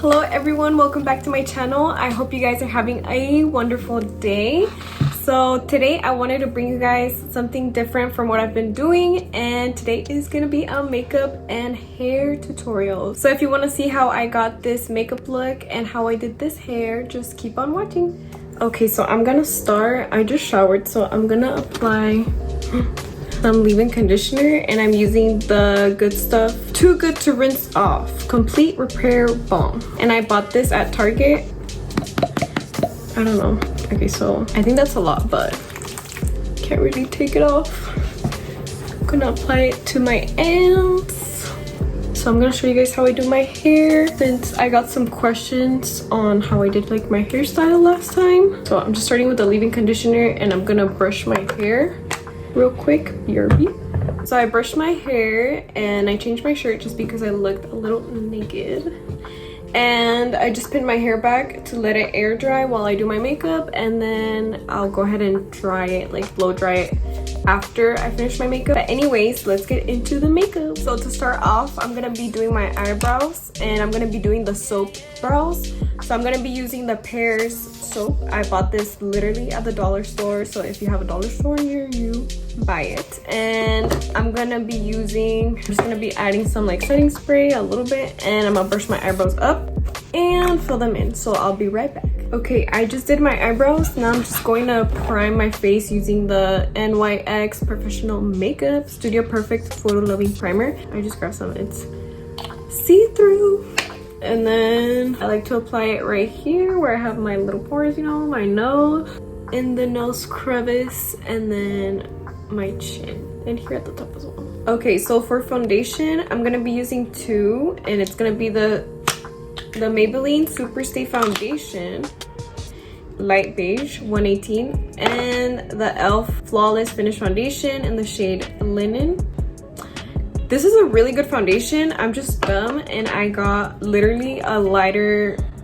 Hello everyone, welcome back to my channel. I hope you guys are having a wonderful day. So today I wanted to bring you guys something different from what I've been doing, and today is gonna be a makeup and hair tutorial. So if you want to see how I got this makeup look and how I did this hair, just keep on watching. Okay, so I'm gonna start. I just showered, so I'm gonna apply some leave-in conditioner, and I'm using the Good Stuff Too Good to Rinse Off Complete Repair Balm, and I bought this at Target. I don't know. Okay, so I think that's a lot, but can't really take it off. I'm gonna apply it to my ends. So I'm gonna show you guys how I do my hair, since I got some questions on how I did like my hairstyle last time. So I'm just starting with the leave-in conditioner, and I'm gonna brush my hair real quick. BRB. So I brushed my hair and I changed my shirt just because I looked a little naked. And I just pinned my hair back to let it air dry while I do my makeup, and then I'll go ahead and dry it, like blow dry it after I finish my makeup. But anyways, let's get into the makeup. So to start off, I'm gonna be doing my eyebrows, and I'm gonna be doing the soap brows. So I'm gonna be using the Pears soap. I bought this literally at the dollar store, so if you have a dollar store near you, buy it. And I'm just gonna be adding some like setting spray a little bit, and I'm gonna brush my eyebrows up and fill them in. So I'll be right back. Okay, I just did my eyebrows. Now I'm just going to prime my face using the NYX Professional Makeup Studio Perfect Photo Loving Primer. I just grabbed some. It's see-through. And then I like to apply it right here where I have my little pores, you know, my nose, in the nose crevice, and then my chin, and here at the top as well. Okay, so for foundation, I'm gonna be using two, and it's gonna be the Maybelline Superstay Foundation Light Beige 118, and the e.l.f. Flawless Finish Foundation in the shade Linen. This is a really good foundation. I'm just dumb and I got literally a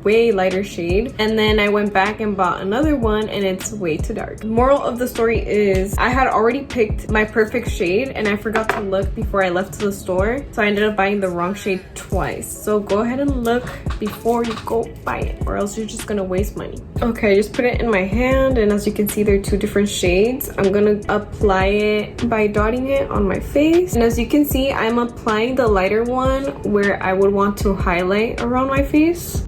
way lighter shade, and then I went back and bought another one, and it's way too dark. Moral of the story is I had already picked my perfect shade and I forgot to look before I left to the store, so I ended up buying the wrong shade twice. So go ahead and look before you go buy it, or else you're just gonna waste money. Okay, I just put it in my hand, and as you can see, there are two different shades. I'm gonna apply it by dotting it on my face, and as you can see, I'm applying the lighter one where I would want to highlight around my face.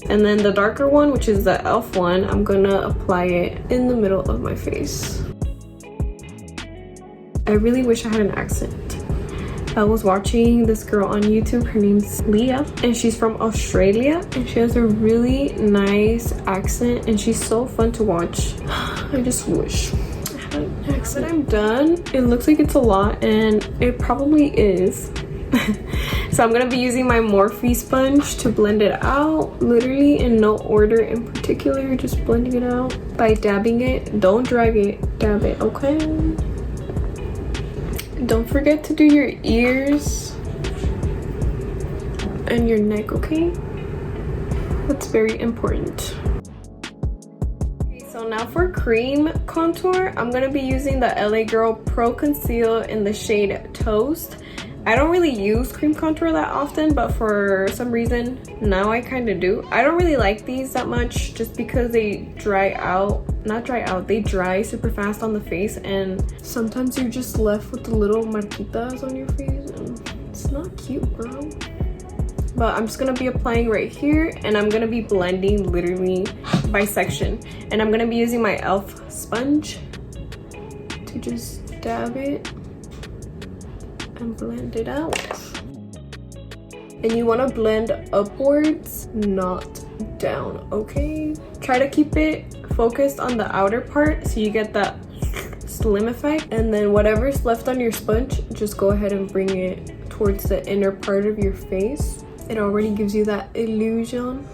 And then the darker one, which is the e.l.f. one, I'm gonna apply it in the middle of my face. I really wish I had an accent. I was watching this girl on YouTube, her name's Leah, and she's from Australia, and she has a really nice accent, and she's so fun to watch. I just wish I had an accent. I'm done. It looks like it's a lot, and it probably is. So I'm gonna be using my Morphe sponge to blend it out, literally in no order in particular, just blending it out by dabbing it. Don't drag it, dab it, okay? Don't forget to do your ears and your neck, okay? That's very important. Okay, so now for cream contour, I'm gonna be using the LA Girl Pro Conceal in the shade Toast. I don't really use cream contour that often, but for some reason now I kind of do. I don't really like these that much just because they they dry super fast on the face, and sometimes you're just left with the little marquitas on your face, and it's not cute, bro. But I'm just gonna be applying right here, and I'm gonna be blending literally by section, and I'm gonna be using my e.l.f. sponge to just dab it and blend it out. And you want to blend upwards, not down, okay? Try to keep it focused on the outer part so you get that slim effect, and then whatever's left on your sponge, just go ahead and bring it towards the inner part of your face. It already gives you that illusion.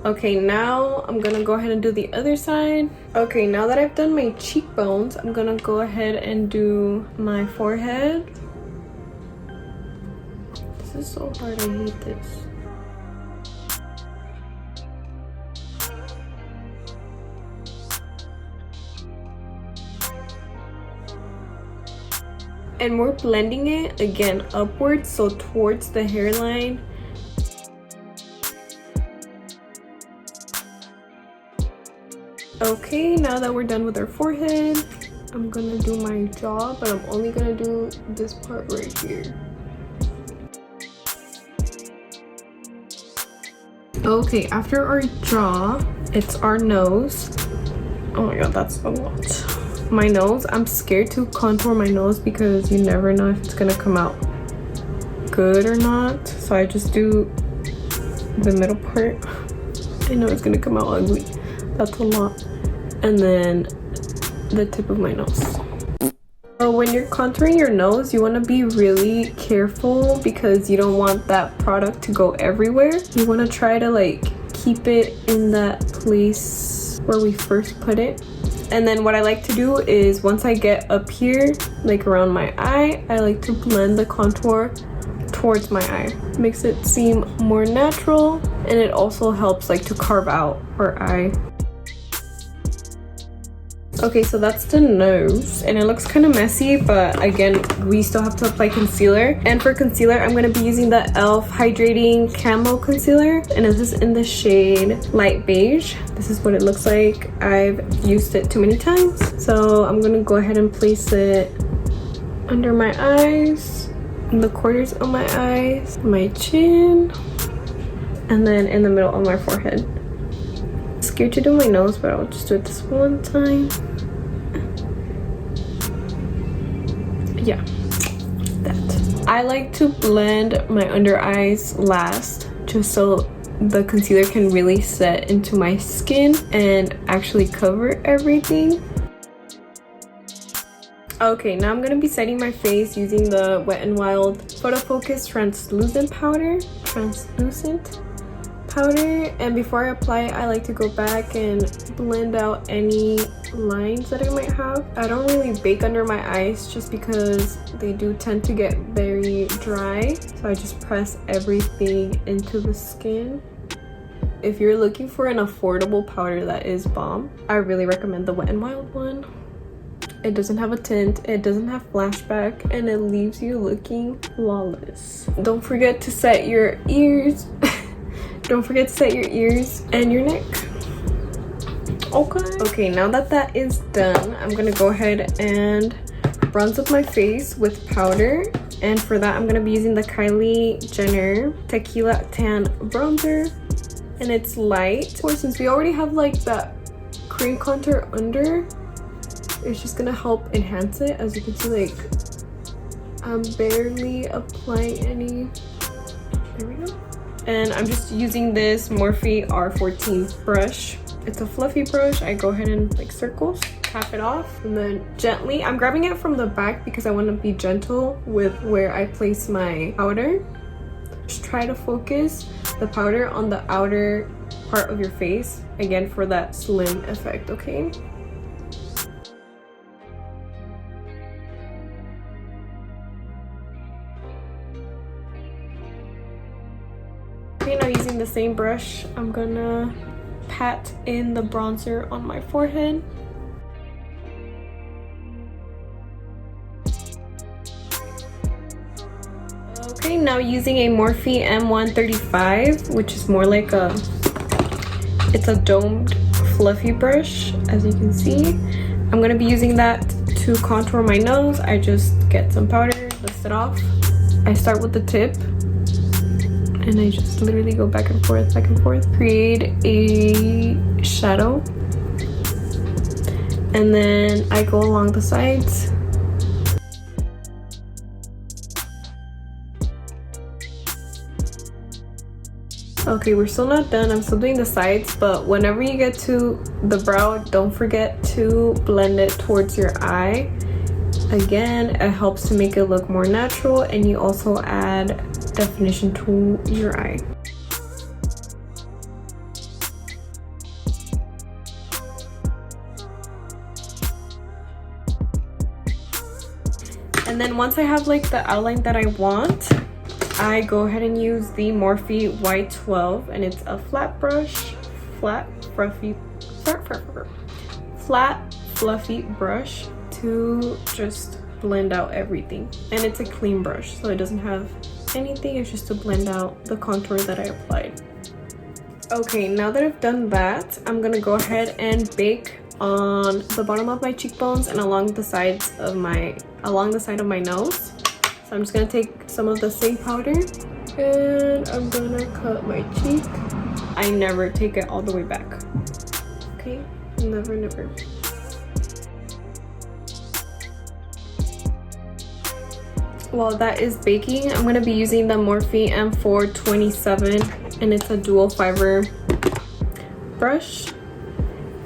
Okay, now I'm gonna go ahead and do the other side. Okay, now that I've done my cheekbones, I'm gonna go ahead and do my forehead. This is so hard, I hate this. And we're blending it again upwards, so towards the hairline. Okay, now that we're done with our forehead, I'm gonna do my jaw, but I'm only gonna do this part right here. Okay, after our jaw, it's our nose. Oh my god, that's a lot. My nose, I'm scared to contour my nose because you never know if it's gonna come out good or not. So I just do the middle part. I know it's gonna come out ugly. That's a lot. And then the tip of my nose. So when you're contouring your nose, you want to be really careful because you don't want that product to go everywhere. You want to try to like keep it in that place where we first put it. And then what I like to do is once I get up here, like around my eye, I like to blend the contour towards my eye. Makes it seem more natural, and it also helps like to carve out our eye. Okay, so that's the nose, and it looks kind of messy, but again, we still have to apply concealer. And for concealer, I'm going to be using the e.l.f. Hydrating Camo Concealer, and this is in the shade Light Beige. This is what it looks like. I've used it too many times, so I'm going to go ahead and place it under my eyes, in the corners of my eyes, my chin, and then in the middle of my forehead. I'm scared to do my nose, but I'll just do it this one time. Yeah, that. I like to blend my under eyes last, just so the concealer can really set into my skin and actually cover everything. Okay, now I'm gonna be setting my face using the Wet n Wild Photo Focus Translucent Powder. And before I apply it, I like to go back and blend out any lines that I might have. I don't really bake under my eyes just because they do tend to get very dry, so I just press everything into the skin. If you're looking for an affordable powder that is bomb, I really recommend the Wet n Wild one. It doesn't have a tint, it doesn't have flashback, and it leaves you looking flawless. Don't forget to set your ears. Don't forget to set your ears and your neck. Okay, now that that is done, I'm gonna go ahead and bronze up my face with powder. And for that, I'm gonna be using the Kylie Jenner Tequila Tan Bronzer. And it's light. Of course, since we already have like that cream contour under, it's just gonna help enhance it. As you can see, like, I'm barely applying any. There we go. And I'm just using this Morphe R14 brush. It's a fluffy brush. I go ahead and like circles, tap it off, and then gently, I'm grabbing it from the back because I want to be gentle with where I place my powder. Just try to focus the powder on the outer part of your face, again, for that slim effect, okay? Okay, now using the same brush, I'm gonna pat in the bronzer on my forehead. Okay, now using a Morphe M135, which is more like it's a domed fluffy brush, as you can see. I'm gonna be using that to contour my nose. I just get some powder, dust it off. I start with the tip, and I just literally go back and forth, create a shadow, and then I go along the sides. Okay, we're still not done. I'm still doing the sides, but whenever you get to the brow, don't forget to blend it towards your eye. Again, it helps to make it look more natural, and you also add definition to your eye. And then once I have like the outline that I want, I go ahead and use the Morphe Y12, and it's a flat brush, flat fluffy brush to just blend out everything. And it's a clean brush, so it doesn't have anything. It's just to blend out the contour that I applied. Okay, now that I've done that, I'm gonna go ahead and bake on the bottom of my cheekbones and along the side of my nose. So I'm just gonna take some of the same powder and I'm gonna cut my cheek. I never take it all the way back. Okay, never. While that is baking, I'm gonna be using the Morphe M427 and it's a dual fiber brush.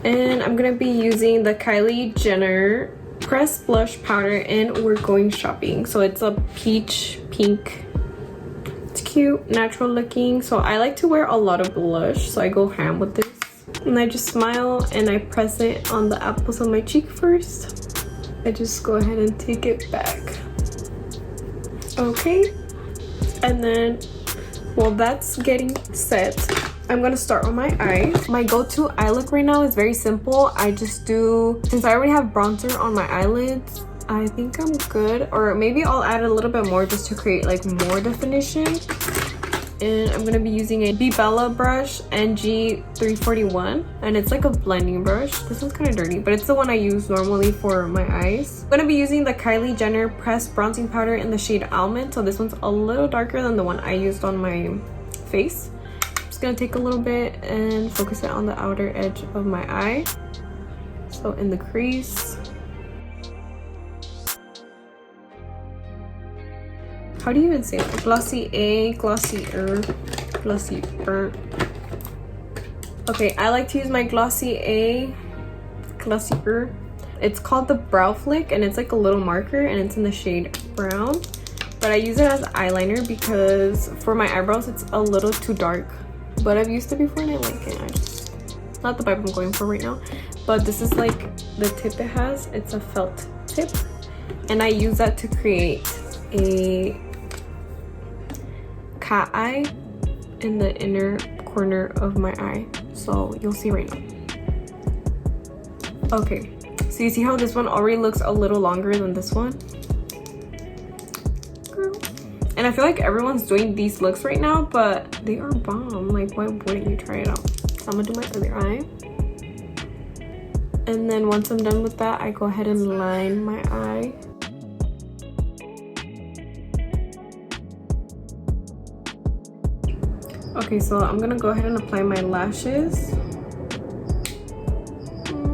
And I'm gonna be using the Kylie Jenner pressed blush powder and We're Going Shopping. So it's a peach pink. It's cute, natural looking. So I like to wear a lot of blush, so I go ham with this. And I just smile and I press it on the apples of my cheek first. I just go ahead and take it back. Okay, and then while that's getting set, I'm gonna start on my eyes. My go-to eye look right now is very simple. I just do, since I already have bronzer on my eyelids, I think I'm good. Or maybe I'll add a little bit more just to create like more definition. And I'm gonna be using a Be Bella brush, NG341, and it's like a blending brush. This one's kind of dirty, but it's the one I use normally for my eyes. I'm gonna be using the Kylie Jenner pressed bronzing powder in the shade Almond. So this one's a little darker than the one I used on my face. I'm just gonna take a little bit and focus it on the outer edge of my eye, so in the crease. How do you even say it? Glossier, Glossier. Okay, I like to use my Glossier. It's called the Brow Flick and it's like a little marker and it's in the shade brown. But I use it as eyeliner because for my eyebrows it's a little too dark. But I've used it before and I like it. Not the vibe I'm going for right now. But this is like the tip it has. It's a felt tip. And I use that to create a cat eye in the inner corner of my eye, so you'll see right now. Okay, so you see how this one already looks a little longer than this one? Girl. And I feel like everyone's doing these looks right now, but they are bomb. Like, why wouldn't you try it out? So I'm gonna do my other eye, and then once I'm done with that, I go ahead and line my eye. Okay, so I'm gonna go ahead and apply my lashes.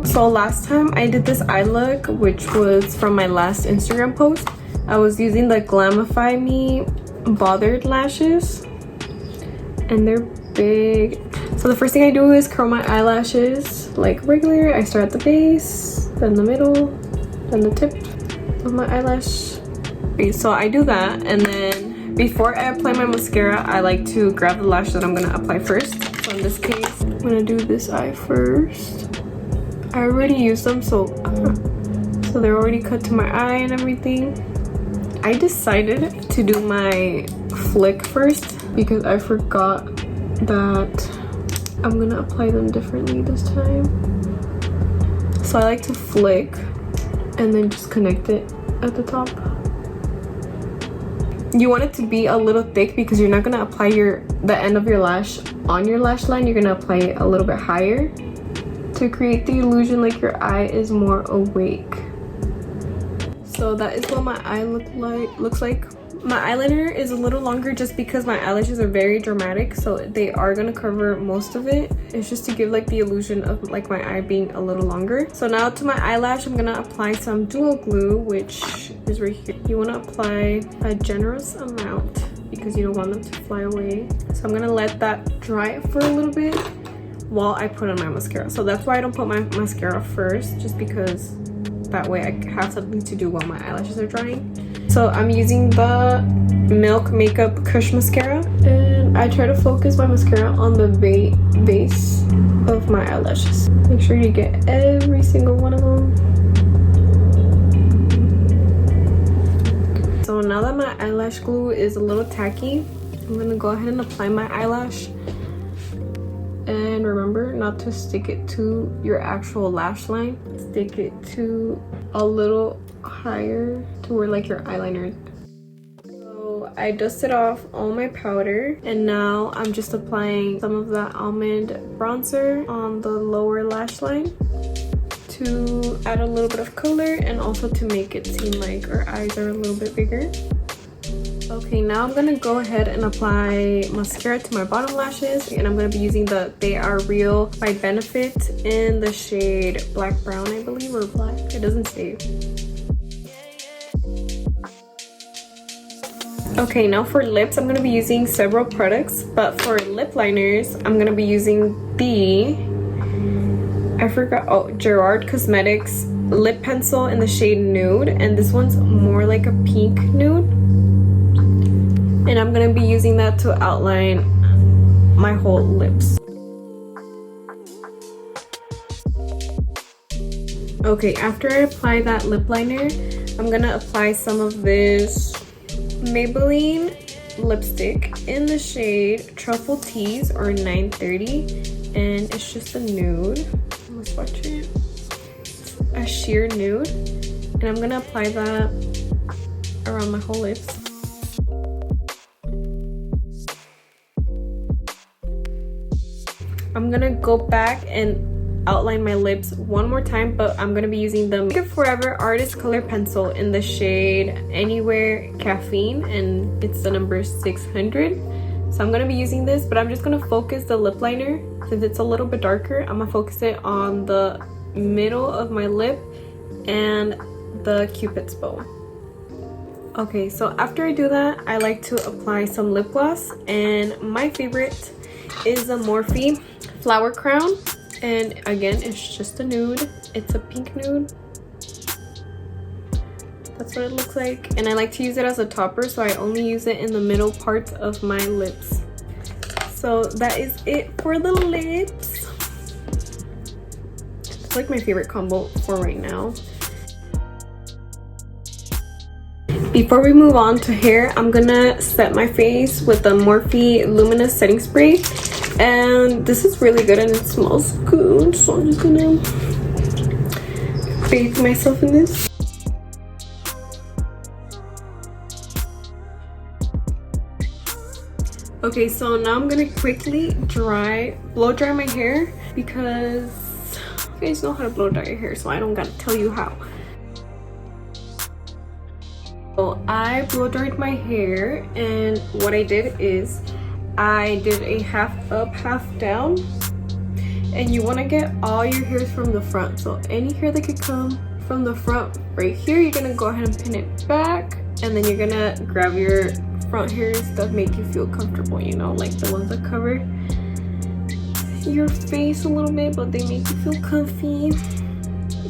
So last time I did this eye look, which was from my last Instagram post, I was using the Glamify Me Bothered lashes, and they're big. So the first thing I do is curl my eyelashes like regular. I start at the base, then the middle, then the tip of my eyelash. Okay, so I do that, and then before I apply my mascara, I like to grab the lash that I'm gonna apply first. So in this case, I'm gonna do this eye first. I already used them, so they're already cut to my eye and everything. I decided to do my flick first because I forgot that I'm gonna apply them differently this time. So I like to flick and then just connect it at the top. You want it to be a little thick because you're not gonna apply the end of your lash on your lash line. You're gonna apply it a little bit higher to create the illusion like your eye is more awake. So that is what my eye looks like. My eyeliner is a little longer just because my eyelashes are very dramatic, so they are gonna cover most of it. It's just to give like the illusion of like my eye being a little longer. So now to my eyelash, I'm gonna apply some dual glue, which is right here. You want to apply a generous amount because you don't want them to fly away. So I'm gonna let that dry for a little bit while I put on my mascara. So that's why I don't put my mascara first, just because that way I have something to do while my eyelashes are drying. So I'm using the Milk Makeup Kush Mascara, and I try to focus my mascara on the base of my eyelashes. Make sure you get every single one of them. So now that my eyelash glue is a little tacky, I'm gonna go ahead and apply my eyelash. And remember not to stick it to your actual lash line. Stick it to a little higher to to wear like your eyeliner. So I dusted off all my powder, and now I'm just applying some of that almond bronzer on the lower lash line to add a little bit of color and also to make it seem like our eyes are a little bit bigger. Okay, now I'm gonna go ahead and apply mascara to my bottom lashes, and I'm gonna be using the They Are Real by Benefit in the shade Black Brown, I believe, or black. It doesn't say. Okay, now for lips, I'm gonna be using several products, but for lip liners, I'm gonna be using Gerard Cosmetics lip pencil in the shade Nude, and this one's more like a pink nude. And I'm gonna be using that to outline my whole lips. Okay, after I apply that lip liner, I'm gonna apply some of this Maybelline lipstick in the shade Truffle Tease or 930, and it's just a nude. Let's watch it. A sheer nude, and I'm gonna apply that around my whole lips. I'm gonna go back and outline my lips one more time, but I'm gonna be using the Make It Forever Artist Color Pencil in the shade Anywhere Caffeine, and it's the number 600. So I'm gonna be using this, but I'm just gonna focus the lip liner. Since it's a little bit darker, I'm gonna focus it on the middle of my lip and the Cupid's bow. Okay, so after I do that, I like to apply some lip gloss, and my favorite is the Morphe Flower Crown, and again, it's just a nude. It's a pink nude. That's what it looks like, and I like to use it as a topper, so I only use it in the middle parts of my lips. So that is it for the lips. It's like my favorite combo for right now. Before we move on to hair, I'm gonna set my face with the Morphe Luminous Setting Spray, and this is really good and it smells good, so I'm just gonna bathe myself in this. Okay, so now I'm gonna quickly blow dry my hair, because you guys know how to blow dry your hair, so I don't gotta tell you how. So I blow dried my hair, and what I did is I did a half up, half down, and you want to get all your hairs from the front. So any hair that could come from the front right here, you're gonna go ahead and pin it back, and then you're gonna grab your front hairs that make you feel comfortable, you know, like the ones that cover your face a little bit but they make you feel comfy.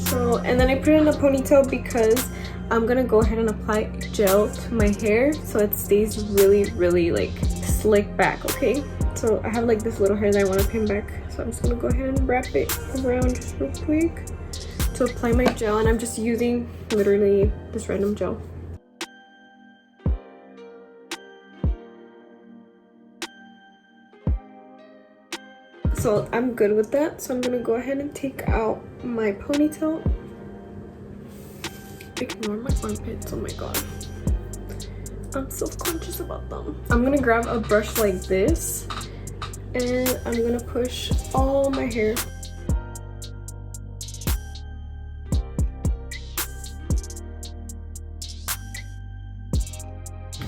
So, and then I put it in a ponytail because I'm gonna go ahead and apply gel to my hair so it stays really like slick back. Okay, so I have like this little hair that I want to pin back, so I'm just gonna go ahead and wrap it around just real quick to apply my gel, and I'm just using literally this random gel. So I'm good with that, so I'm gonna go ahead and take out my ponytail. Ignore my armpits, oh my god, I'm self-conscious about them. I'm gonna grab a brush like this, and I'm gonna push all my hair.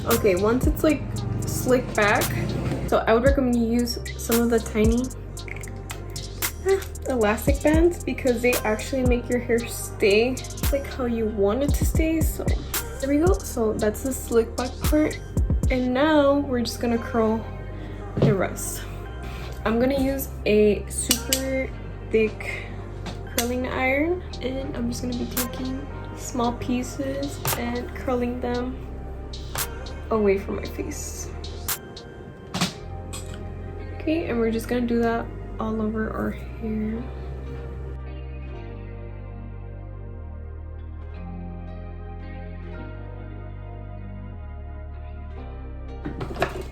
Okay, once it's like slicked back, so I would recommend you use some of the tiny elastic bands because they actually make your hair stay like how you want it to stay. So there we go. So that's the slick back part, and now we're just gonna curl the rest. I'm gonna use a super thick curling iron, and I'm just gonna be taking small pieces and curling them away from my face. Okay, and we're just gonna do that all over our hair.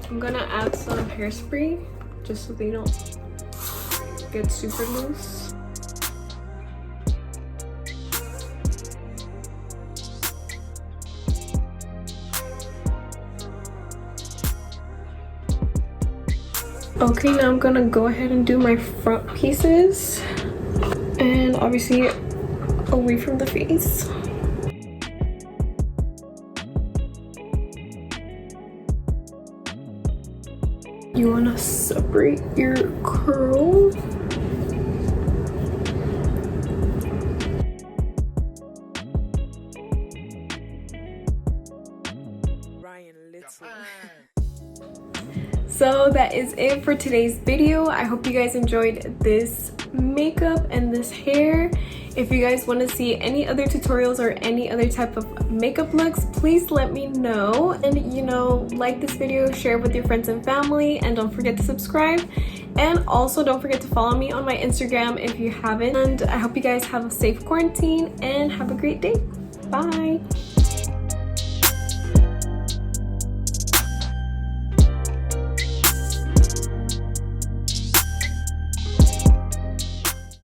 I'm gonna add some hairspray just so they don't get super loose. Okay, now I'm gonna go ahead and do my front pieces, and obviously away from the face. You wanna separate your curl. So that is it for today's video. I hope you guys enjoyed this makeup and this hair. If you guys want to see any other tutorials or any other type of makeup looks, please let me know. And you know, like this video, share it with your friends and family, and don't forget to subscribe. And also don't forget to follow me on my Instagram if you haven't. And I hope you guys have a safe quarantine and have a great day. Bye.